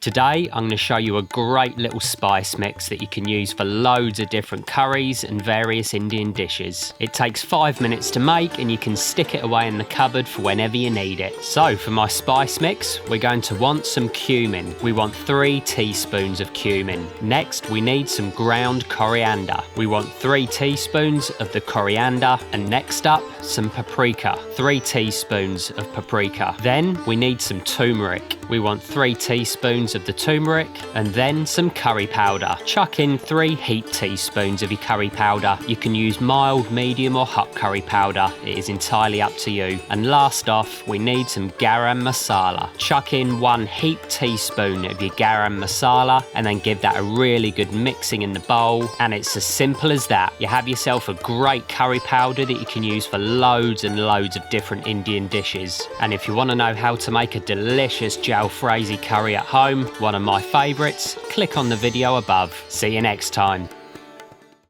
Today, I'm going to show you a great little spice mix that you can use for loads of different curries and various Indian dishes. It takes 5 minutes to make and you can stick it away in the cupboard for whenever you need it. So for my spice mix, we're going to want some cumin. We want 3 teaspoons of cumin. Next, we need some ground coriander. We want 3 teaspoons of the coriander. And next up, some paprika. 3 teaspoons of paprika. Then we need some turmeric. We want 3 teaspoons of the turmeric and then some curry powder. Chuck in 3 heaped teaspoons of your curry powder. You can use mild, medium or hot curry powder. It is entirely up to you. And last off, we need some garam masala. Chuck in 1 heaped teaspoon of your garam masala and then give that a really good mixing in the bowl. And it's as simple as that. You have yourself a great curry powder that you can use for loads and loads of different Indian dishes. And if you want to know how to make a delicious jalfrezi curry at home, one of my favourites, click on the video above. See you next time.